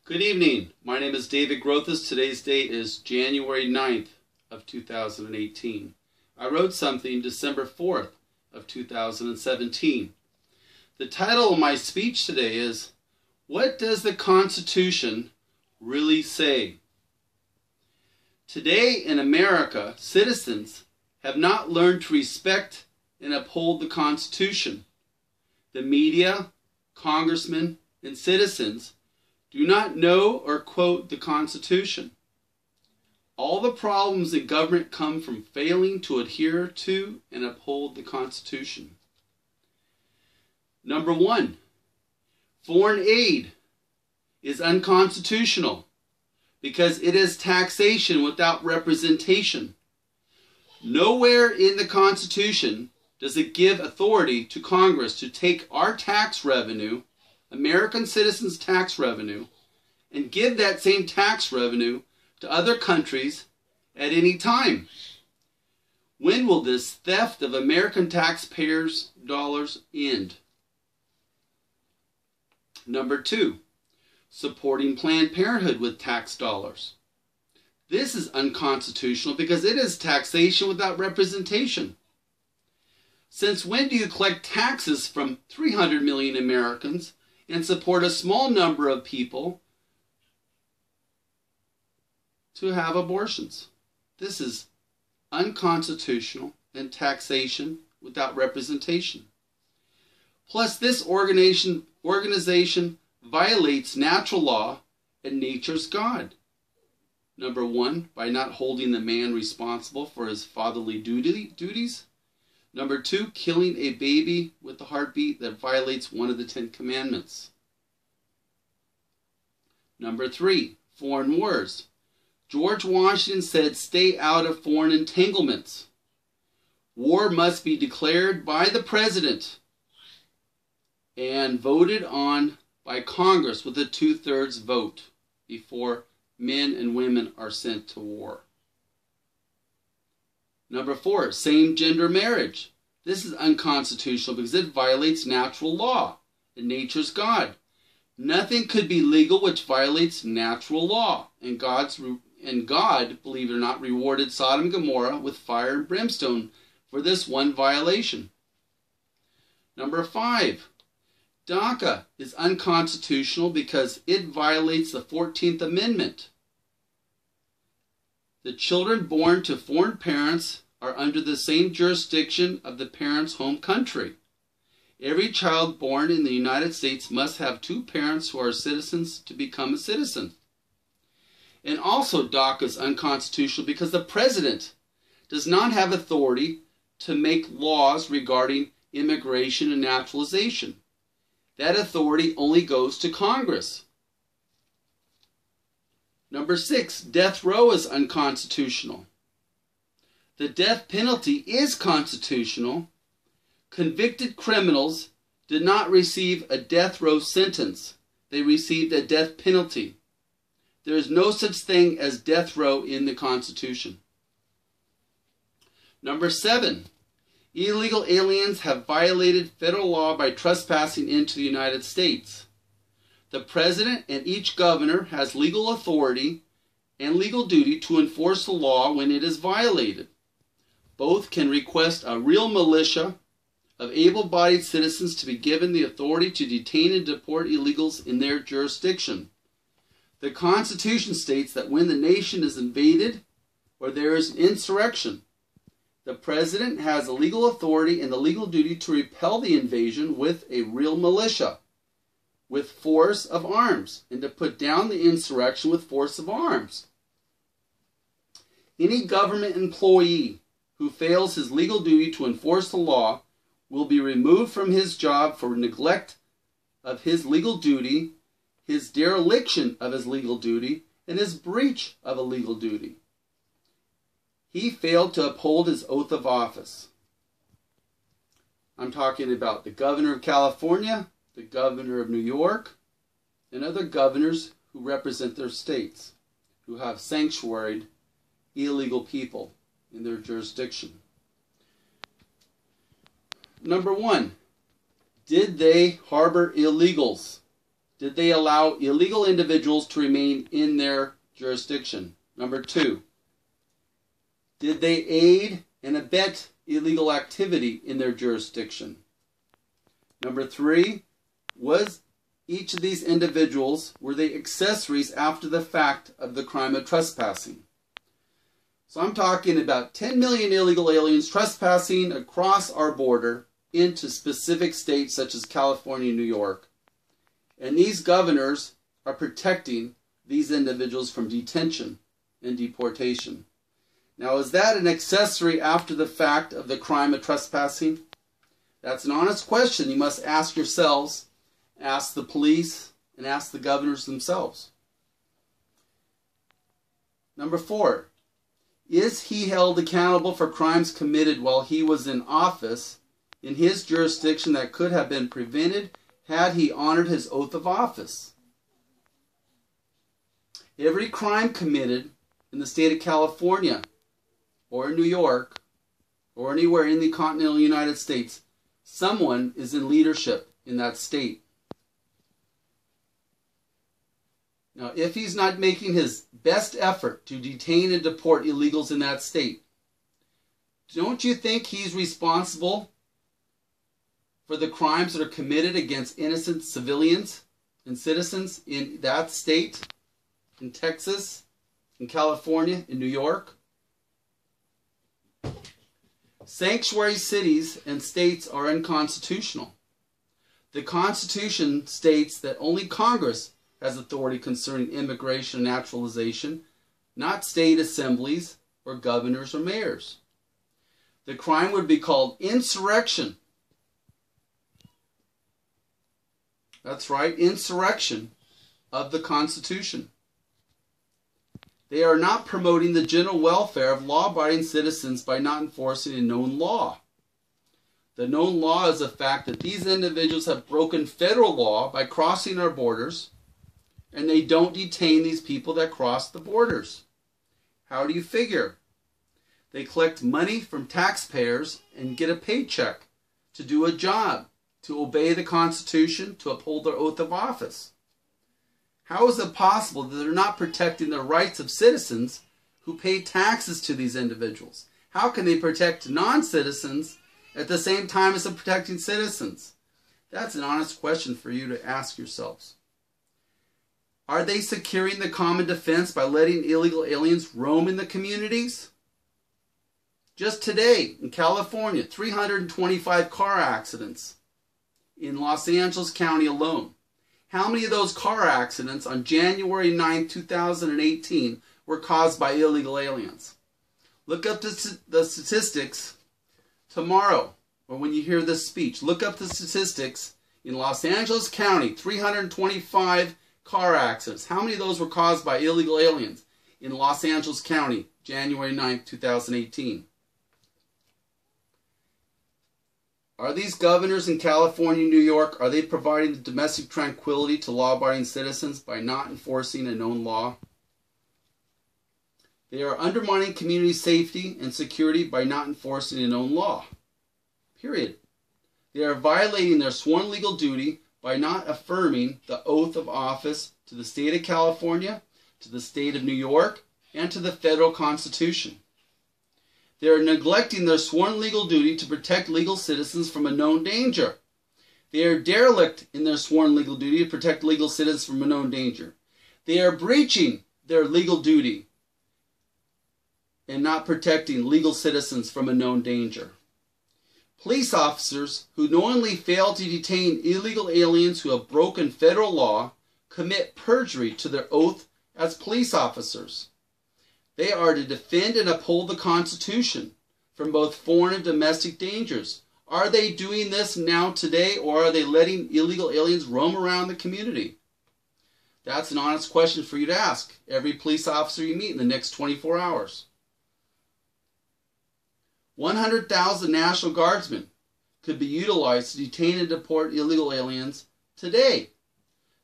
Good evening. My name is David Grothus. Today's date is January 9th of 2018. I wrote something December 4th of 2017. The title of my speech today is, What Does the Constitution Really Say? Today in America, citizens have not learned to respect and uphold the Constitution. The media, congressmen, and citizens do not know or quote the Constitution. All the problems in government come from failing to adhere to and uphold the Constitution. Number one, foreign aid is unconstitutional because it is taxation without representation. Nowhere in the Constitution does it give authority to Congress to take our tax revenue, American citizens' tax revenue, and give that same tax revenue to other countries at any time. When will this theft of American taxpayers' dollars end? Number two, supporting Planned Parenthood with tax dollars. This is unconstitutional because it is taxation without representation. Since when do you collect taxes from 300 million Americans and support a small number of people to have abortions? This is unconstitutional and taxation without representation. Plus, this organization violates natural law and nature's God. Number one, by not holding the man responsible for his fatherly duties. Number two, killing a baby with a heartbeat that violates one of the 10 Commandments. Number three, foreign wars. George Washington said, stay out of foreign entanglements. War must be declared by the President and voted on by Congress with a 2/3 vote before men and women are sent to war. Number four, same-gender marriage. This is unconstitutional because it violates natural law and nature's God. Nothing could be legal which violates natural law. And God, believe it or not, rewarded Sodom and Gomorrah with fire and brimstone for this one violation. Number five, DACA is unconstitutional because it violates the 14th Amendment. The children born to foreign parents are under the same jurisdiction of the parent's home country. Every child born in the United States must have two parents who are citizens to become a citizen. And also DACA is unconstitutional because the President does not have authority to make laws regarding immigration and naturalization. That authority only goes to Congress. Number six, death row is unconstitutional. The death penalty is constitutional. Convicted criminals did not receive a death row sentence. They received a death penalty. There is no such thing as death row in the Constitution. Number seven, illegal aliens have violated federal law by trespassing into the United States. The President and each governor has legal authority and legal duty to enforce the law when it is violated. Both can request a real militia of able-bodied citizens to be given the authority to detain and deport illegals in their jurisdiction. The Constitution states that when the nation is invaded or there is an insurrection, the President has the legal authority and the legal duty to repel the invasion with a real militia, with force of arms, and to put down the insurrection with force of arms. Any government employee who fails his legal duty to enforce the law will be removed from his job for neglect of his legal duty, his dereliction of his legal duty, and his breach of a legal duty. He failed to uphold his oath of office. I'm talking about the governor of California, the governor of New York, and other governors who represent their states, who have sanctuaried illegal people in their jurisdiction. Number one, did they harbor illegals? did they allow illegal individuals to remain in their jurisdiction? Number 2, did they aid and abet illegal activity in their jurisdiction? Number 3, was each of these individuals, were they accessories after the fact of the crime of trespassing? So I'm talking about 10 million illegal aliens trespassing across our border into specific states such as California and New York. And these governors are protecting these individuals from detention and deportation. Now, is that an accessory after the fact of the crime of trespassing? That's an honest question you must ask yourselves, ask the police, and ask the governors themselves. Number 4, is he held accountable for crimes committed while he was in office in his jurisdiction that could have been prevented had he honored his oath of office? Every crime committed in the state of California or in New York or anywhere in the continental United States, someone is in leadership in that state. Now, if he's not making his best effort to detain and deport illegals in that state, don't you think he's responsible for the crimes that are committed against innocent civilians and citizens in that state, in Texas, in California, in New York? Sanctuary cities and states are unconstitutional. The Constitution states that only Congress has authority concerning immigration and naturalization, not state assemblies or governors or mayors. The crime would be called insurrection. That's right, insurrection of the Constitution. They are not promoting the general welfare of law-abiding citizens by not enforcing a known law. The known law is the fact that these individuals have broken federal law by crossing our borders, and they don't detain these people that cross the borders. How do you figure? They collect money from taxpayers and get a paycheck to do a job, to obey the Constitution, to uphold their oath of office. How is it possible that they're not protecting the rights of citizens who pay taxes to these individuals? How can they protect non-citizens at the same time as they're protecting citizens? That's an honest question for you to ask yourselves. Are they securing the common defense by letting illegal aliens roam in the communities? Just today in California, 325 car accidents in Los Angeles County alone. How many of those car accidents on January 9, 2018 were caused by illegal aliens? Look up the statistics tomorrow, or when you hear this speech. Look up the statistics in Los Angeles County, 325 car accidents. How many of those were caused by illegal aliens in Los Angeles County, January 9, 2018? Are these governors in California and New York, are they providing domestic tranquility to law-abiding citizens by not enforcing a known law? They are undermining community safety and security by not enforcing a known law. Period. They are violating their sworn legal duty by not affirming the oath of office to the state of California, to the state of New York, and to the federal Constitution. They are neglecting their sworn legal duty to protect legal citizens from a known danger. They are derelict in their sworn legal duty to protect legal citizens from a known danger. They are breaching their legal duty and not protecting legal citizens from a known danger. Police officers who knowingly fail to detain illegal aliens who have broken federal law commit perjury to their oath as police officers. They are to defend and uphold the Constitution from both foreign and domestic dangers. Are they doing this now today, or are they letting illegal aliens roam around the community? That's an honest question for you to ask every police officer you meet in the next 24 hours. 100,000 National Guardsmen could be utilized to detain and deport illegal aliens today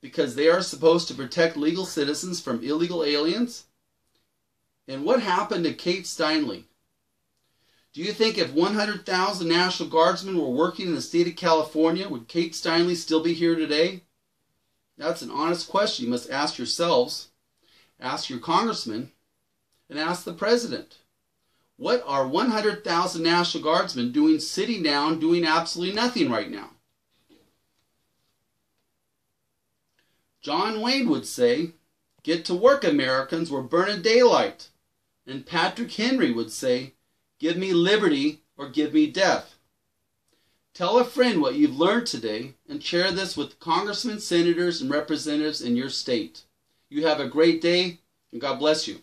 because they are supposed to protect legal citizens from illegal aliens. And what happened to Kate Steinle? Do you think if 100,000 National Guardsmen were working in the state of California, would Kate Steinle still be here today? That's an honest question you must ask yourselves, ask your congressman, and ask the president. What are 100,000 National Guardsmen doing sitting down, doing absolutely nothing right now? John Wayne would say, "Get to work, Americans, we're burning daylight." And Patrick Henry would say, "Give me liberty or give me death." Tell a friend what you've learned today and share this with congressmen, senators, and representatives in your state. You have a great day, and God bless you.